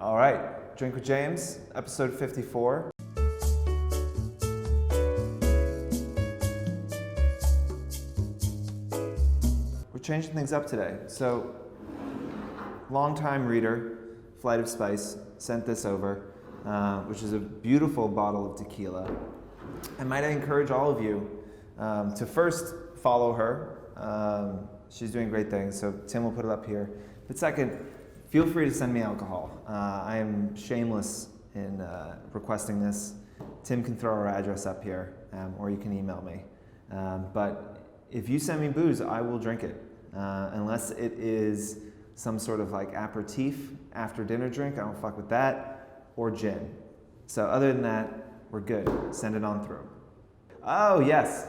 All right, Drink with James, episode 54. We're changing things up today. So, longtime reader, Flight of Spice, sent this over, which is a beautiful bottle of tequila. And might I encourage all of you to first follow her. She's doing great things, so Tim will put it up here. But second, feel free to send me alcohol. I am shameless in requesting this. Tim can throw our address up here, or you can email me. But if you send me booze, I will drink it, unless it is some sort of like aperitif after dinner drink. I don't fuck with that, or gin. So other than that, we're good. Send it on through. Oh yes.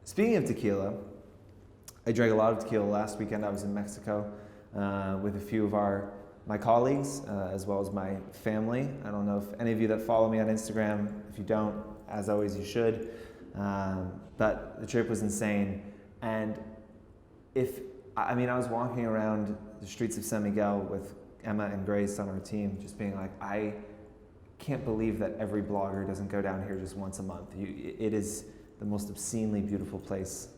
Speaking of tequila, I drank a lot of tequila last weekend. I was in Mexico with a few of my colleagues, as well as my family. I don't know if any of you that follow me on Instagram, if you don't, as always, you should. But the trip was insane. And I was walking around the streets of San Miguel with Emma and Grace on our team, just being like, I can't believe that every blogger doesn't go down here just once a month. It is the most obscenely beautiful place.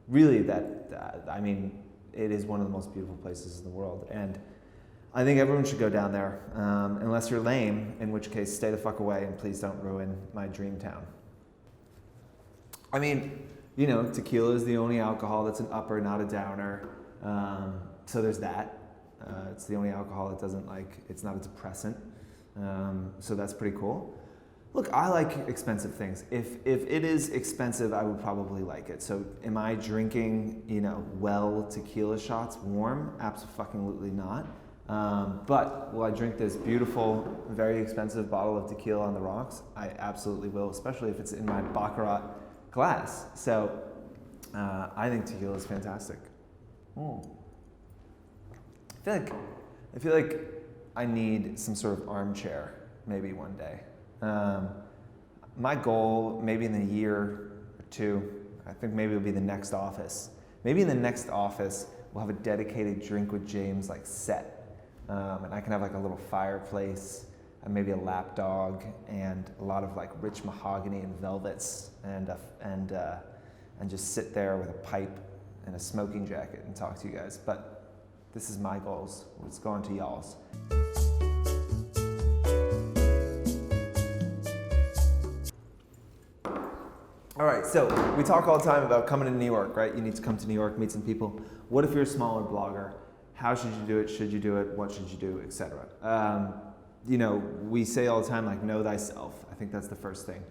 Really, it is one of the most beautiful places in the world. And I think everyone should go down there, unless you're lame, in which case stay the fuck away and please don't ruin my dream town. I mean, tequila is the only alcohol that's an upper, not a downer. So there's that. It's the only alcohol that doesn't it's not a depressant. So that's pretty cool. Look, I like expensive things. If it is expensive, I would probably like it. So am I drinking, well tequila shots warm? Absolutely not. But will I drink this beautiful, very expensive bottle of tequila on the rocks? I absolutely will, especially if it's in my Baccarat glass. So I think tequila is fantastic. I feel like I need some sort of armchair maybe one day. My goal, maybe in a year or two, I think maybe it'll be the next office. Maybe in the next office, we'll have a dedicated Drink with James set. And I can have a little fireplace, and maybe a lap dog, and a lot of rich mahogany and velvets, and just sit there with a pipe and a smoking jacket and talk to you guys. But this is my goals. Let's go on to y'all's. All right, so we talk all the time about coming to New York, right? You need to come to New York, meet some people. What if you're a smaller blogger? How should you do it? Should you do it? What should you do, etc. We say all the time, know thyself. I think that's the first thing.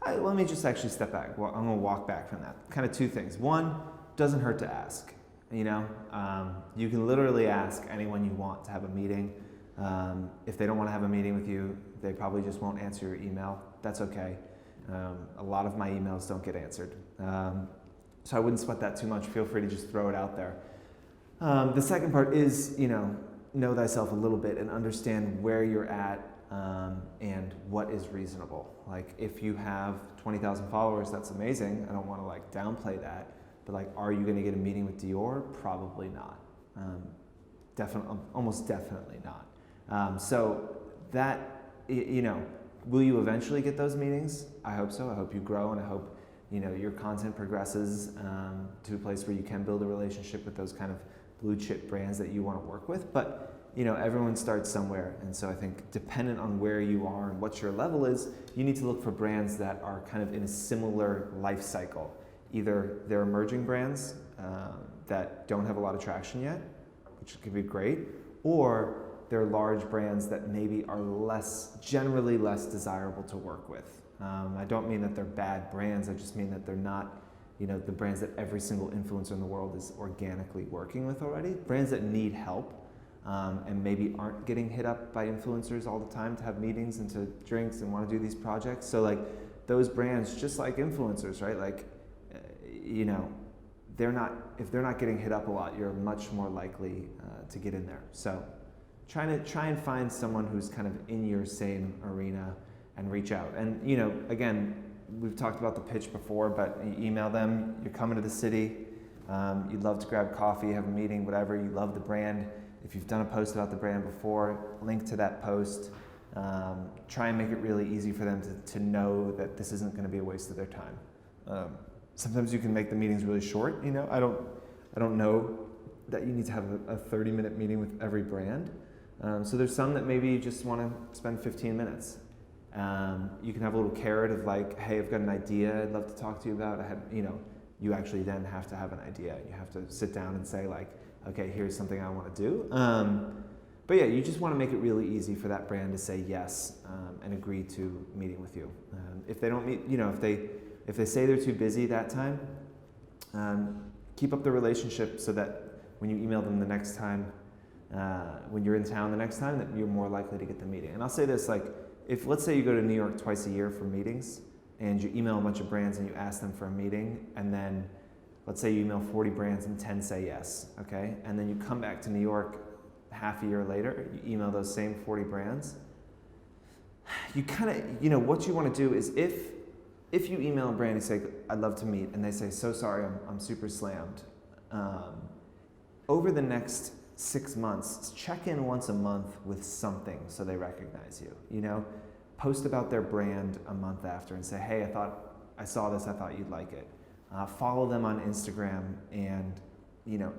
Let me just actually step back. Well, I'm going to walk back from that. Kind of two things. One, doesn't hurt to ask. You can literally ask anyone you want to have a meeting. If they don't want to have a meeting with you, they probably just won't answer your email. That's okay. A lot of my emails don't get answered. So I wouldn't sweat that too much. Feel free to just throw it out there. The second part is, know thyself a little bit and understand where you're at and what is reasonable. If you have 20,000 followers, that's amazing. I don't want to downplay that. But are you going to get a meeting with Dior? Probably not. Almost definitely not. So that, will you eventually get those meetings? I hope so. I hope you grow, and I hope your content progresses to a place where you can build a relationship with those kind of blue chip brands that you want to work with. But everyone starts somewhere, and so I think dependent on where you are and what your level is, you need to look for brands that are kind of in a similar life cycle. Either they're emerging brands that don't have a lot of traction yet, which could be great, or they're large brands that maybe are generally less desirable to work with. I don't mean that they're bad brands, I just mean that they're not, the brands that every single influencer in the world is organically working with already. Brands that need help and maybe aren't getting hit up by influencers all the time to have meetings and to drinks and want to do these projects. So those brands, just like influencers, right? If they're not getting hit up a lot, you're much more likely to get in there. So try and find someone who's kind of in your same arena and reach out. And again, we've talked about the pitch before, but you email them, you're coming to the city, you'd love to grab coffee, have a meeting, whatever, you love the brand, If you've done a post about the brand before, link to that post. Try and make it really easy for them to know that this isn't going to be a waste of their time. Sometimes you can make the meetings really short. I don't know that you need to have a 30-minute meeting with every brand. So there's some that maybe you just want to spend 15 minutes. You can have a little carrot of like, hey, I've got an idea I'd love to talk to you about. You actually then have to have an idea. You have to sit down and say like, okay, here's something I want to do. But yeah, you just want to make it really easy for that brand to say yes and agree to meeting with you. If they don't meet, if they say they're too busy that time, keep up the relationship so that when you email them the next time, when you're in town the next time, that you're more likely to get the meeting. And I'll say this, like, if let's say you go to New York twice a year for meetings, and you email a bunch of brands and you ask them for a meeting, and then let's say you email 40 brands and 10 say yes, okay? And then you come back to New York half a year later, you email those same 40 brands. You kind of, what you want to do is if you email a brand and say, I'd love to meet, and they say, so sorry, I'm super slammed. Over the next 6 months, check in once a month with something so they recognize you, Post about their brand a month after and say, hey, I saw this, I thought you'd like it. Follow them on Instagram and,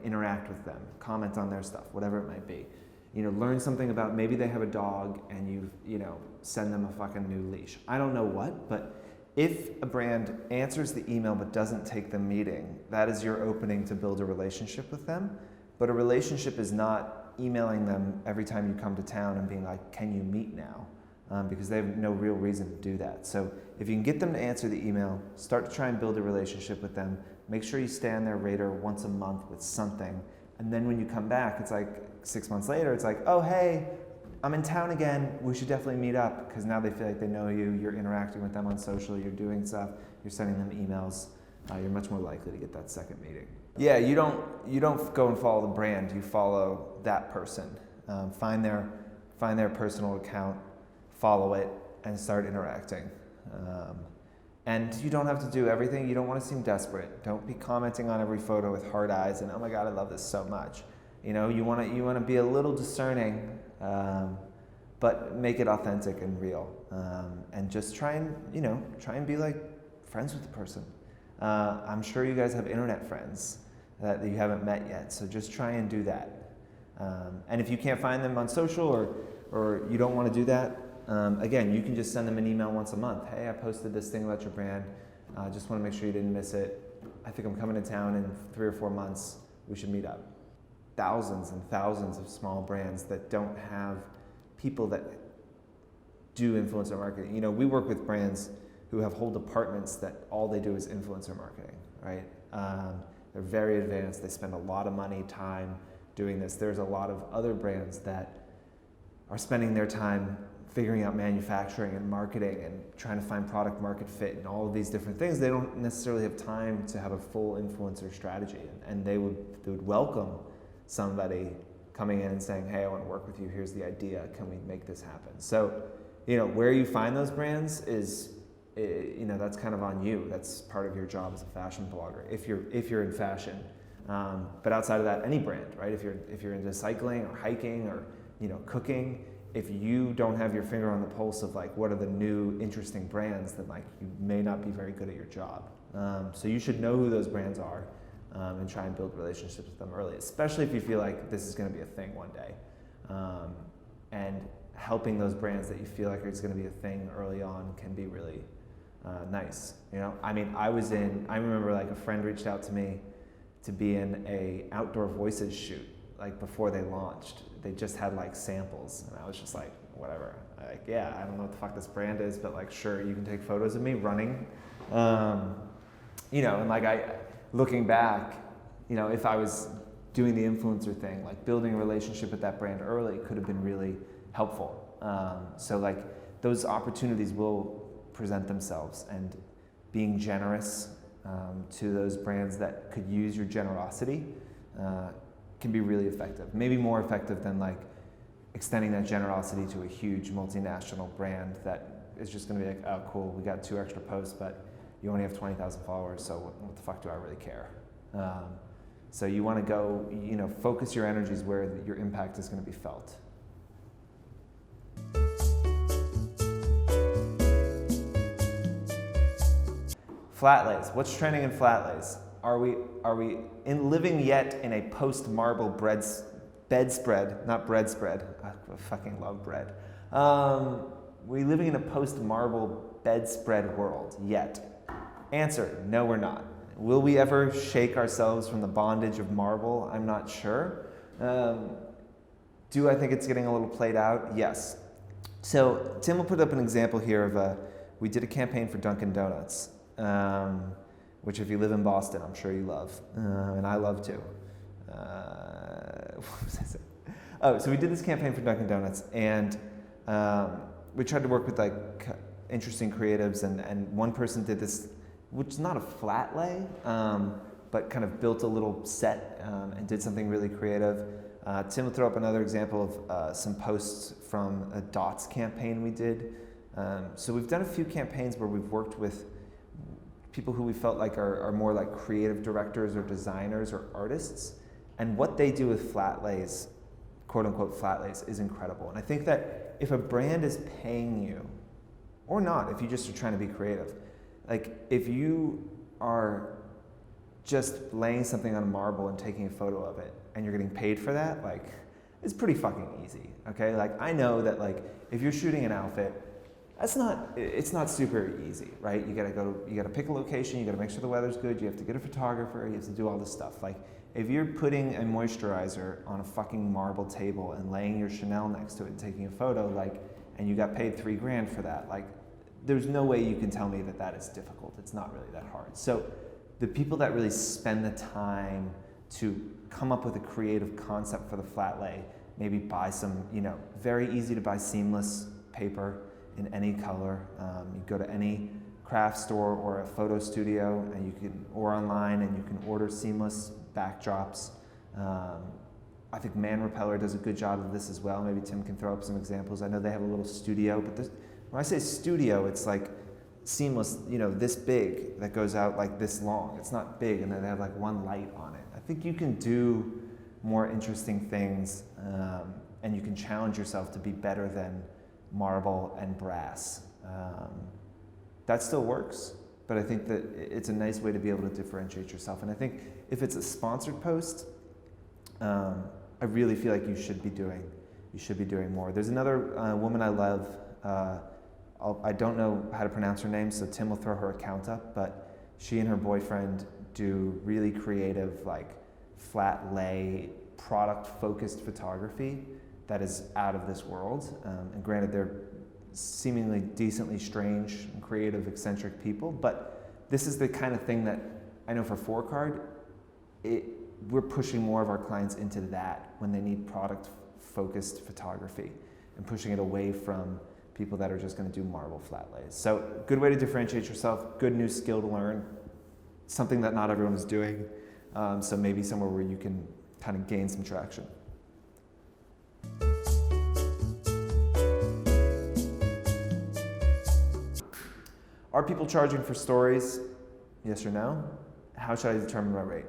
interact with them, comment on their stuff, whatever it might be. Learn something about, maybe they have a dog and you send them a fucking new leash. I don't know what, but if a brand answers the email but doesn't take the meeting, that is your opening to build a relationship with them. But a relationship is not emailing them every time you come to town and being like, can you meet now? Because they have no real reason to do that. So if you can get them to answer the email, start to try and build a relationship with them. Make sure you stay on their radar once a month with something. And then when you come back, it's like 6 months later, it's like, oh, hey, I'm in town again. We should definitely meet up, because now they feel like they know you. You're interacting with them on social. You're doing stuff. You're sending them emails. You're much more likely to get that second meeting. Yeah, you don't go and follow the brand. You follow that person. Find their personal account, follow it, and start interacting. And you don't have to do everything. You don't want to seem desperate. Don't be commenting on every photo with hard eyes and, oh my God, I love this so much. You want to be a little discerning, but make it authentic and real. And just try and be like friends with the person. I'm sure you guys have internet friends that you haven't met yet, so just try and do that. And if you can't find them on social or you don't want to do that, again, you can just send them an email once a month. Hey, I posted this thing about your brand. Just want to make sure you didn't miss it. I think I'm coming to town in 3 or 4 months. We should meet up. Thousands and thousands of small brands that don't have people that do influencer marketing. We work with brands who have whole departments that all they do is influencer marketing, right? They're very advanced. They spend a lot of money, time doing this. There's a lot of other brands that are spending their time figuring out manufacturing and marketing and trying to find product market fit and all of these different things. They don't necessarily have time to have a full influencer strategy, and they would welcome somebody coming in and saying, hey, I want to work with you. Here's the idea. Can we make this happen? So, where you find those brands is, that's kind of on you. That's part of your job as a fashion blogger, if you're in fashion. But outside of that, any brand, right? If you're into cycling or hiking or cooking, if you don't have your finger on the pulse of like what are the new interesting brands, then like you may not be very good at your job. So you should know who those brands are and try and build relationships with them early, especially if you feel like this is going to be a thing one day. And helping those brands that you feel like it's going to be a thing early on can be really nice. I remember like a friend reached out to me to be in a outdoor voices shoot like before they launched. They just had like samples, and I was just like, whatever. Like, yeah, I don't know what the fuck this brand is, but like, sure, you can take photos of me running. And like looking back, if I was doing the influencer thing, like building a relationship with that brand early could have been really helpful. So like those opportunities will present themselves, and being generous to those brands that could use your generosity can be really effective. Maybe more effective than like extending that generosity to a huge multinational brand that is just going to be like, oh cool, we got 2 extra posts, but you only have 20,000 followers, so what the fuck do I really care? So you want to go, focus your energies where your impact is going to be felt. Flat lays. What's trending in flat lays? Are we living yet in a post-marble bedspread, not bread spread? I fucking love bread. We living in a post-marble bedspread world yet? Answer: no, we're not. Will we ever shake ourselves from the bondage of marble? I'm not sure. Do I think it's getting a little played out? Yes. So Tim will put up an example here of we did a campaign for Dunkin' Donuts, which if you live in Boston, I'm sure you love, and I love too. What was I saying? Oh, so we did this campaign for Dunkin' Donuts, and we tried to work with like interesting creatives, and one person did this, which is not a flat lay, but kind of built a little set and did something really creative. Tim will throw up another example of some posts from a Dots campaign we did. So we've done a few campaigns where we've worked with people who we felt like are more like creative directors or designers or artists, and what they do with flat lays, quote unquote flat lays, is incredible. And I think that if a brand is paying you, or not, if you just are trying to be creative, like if you are just laying something on marble and taking a photo of it and you're getting paid for that, like it's pretty fucking easy, okay? Like I know that like if you're shooting an outfit, it's not super easy, right? You gotta pick a location, you gotta make sure the weather's good, you have to get a photographer, you have to do all this stuff. Like if you're putting a moisturizer on a fucking marble table and laying your Chanel next to it and taking a photo, like, and you got paid $3,000 for that, like there's no way you can tell me that that is difficult. It's not really that hard. So the people that really spend the time to come up with a creative concept for the flat lay, maybe buy some, very easy to buy seamless paper in any color. You go to any craft store or a photo studio, and or online, and you can order seamless backdrops. I think Man Repeller does a good job of this as well. Maybe Tim can throw up some examples. I know they have a little studio, but when I say studio, it's like seamless, this big that goes out like this long. It's not big, and then they have like one light on it. I think you can do more interesting things, and you can challenge yourself to be better than marble and brass. That still works, but I think that it's a nice way to be able to differentiate yourself. And I think if it's a sponsored post, I really feel like you should be doing more. There's another woman I love. I don't know how to pronounce her name, so Tim will throw her account up, but she and her boyfriend do really creative, like flat lay, product-focused photography that is out of this world. And granted, they're seemingly decently strange and creative, eccentric people, but this is the kind of thing that I know for 4Card, we're pushing more of our clients into that when they need product-focused photography and pushing it away from people that are just going to do marble flat lays. So good way to differentiate yourself, good new skill to learn, something that not everyone is doing, so maybe somewhere where you can kind of gain some traction. Are people charging for stories? Yes or no? How should I determine my rate?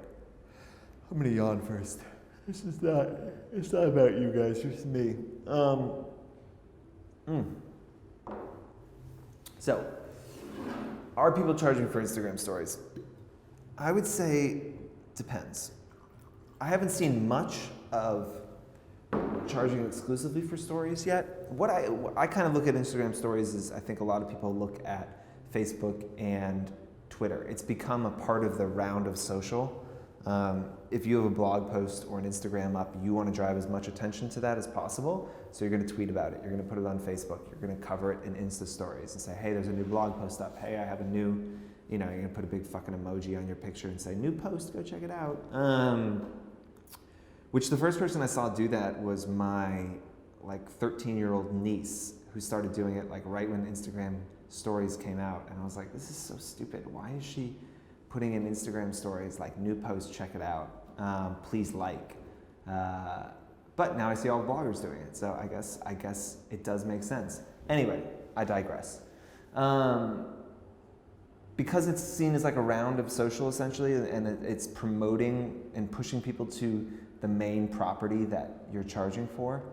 I'm gonna yawn first. It's not about you guys, it's just me. So, are people charging for Instagram stories? I would say depends. I haven't seen much of charging exclusively for stories yet. What I kind of look at Instagram stories is I think a lot of people look at Facebook and Twitter. It's become a part of the round of social. If you have a blog post or an Instagram up, you want to drive as much attention to that as possible. So you're going to tweet about it. You're going to put it on Facebook. You're going to cover it in Insta stories and say, hey, there's a new blog post up. Hey, I have a new, you're going to put a big fucking emoji on your picture and say, new post, go check it out. Which the first person I saw do that was my 13-year-old niece, who started doing it right when Instagram stories came out. And I was like, this is so stupid. Why is she putting in Instagram stories like new post, check it out, please like. But now I see all the bloggers doing it, so I guess it does make sense. Anyway, I digress. because it's seen as like a round of social essentially, and it's promoting and pushing people to the main property that you're charging for,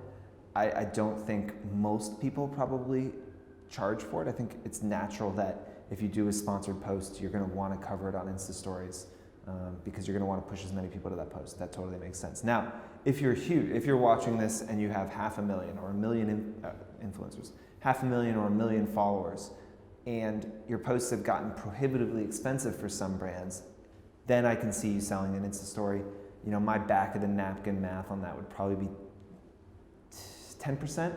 I don't think most people probably charge for it. I think it's natural that if you do a sponsored post, you're going to want to cover it on Insta Stories because you're going to want to push as many people to that post. That totally makes sense. Now, if you're huge, if you're watching this and you have 500,000 or 1 million influencers, 500,000 or 1 million followers, and your posts have gotten prohibitively expensive for some brands, then I can see you selling an Insta Story. You know, my back of the napkin math on that would probably be 10%,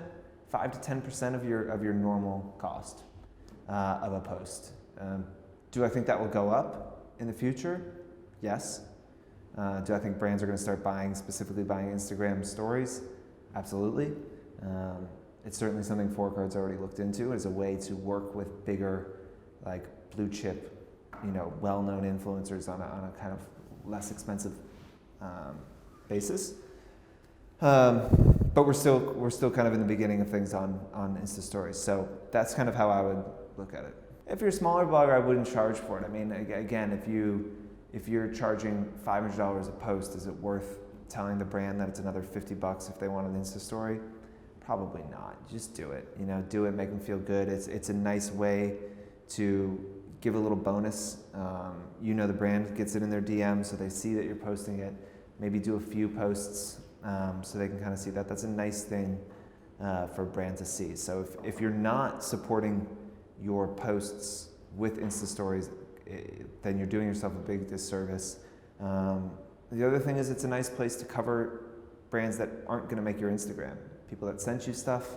5 to 10% of your normal cost of a post. Do I think that will go up in the future? Yes. Do I think brands are going to start specifically buying Instagram stories? Absolutely. It's certainly something 4Card's already looked into as a way to work with bigger, like blue chip, well-known influencers on a kind of less expensive basis. But we're still kind of in the beginning of things on Insta Stories. So that's kind of how I would look at it. If you're a smaller blogger, I wouldn't charge for it. I mean, again, if you're charging $500 a post, is it worth telling the brand that it's another $50 if they want an Insta Story? Probably not. Just do it. Do it, make them feel good. It's a nice way to give a little bonus. The brand gets it in their DM, so they see that you're posting it. Maybe do a few posts so they can kind of see that. That's a nice thing for a brand to see. So if you're not supporting your posts with Insta Stories, then you're doing yourself a big disservice. The other thing is it's a nice place to cover brands that aren't going to make your Instagram. People that sent you stuff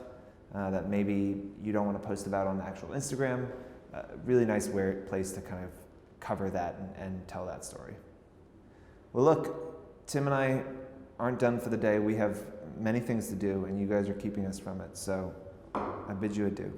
that maybe you don't want to post about on the actual Instagram. Really nice place to kind of cover that and tell that story. Well, look, Tim and I aren't done for the day. We have many things to do, and you guys are keeping us from it. So I bid you adieu.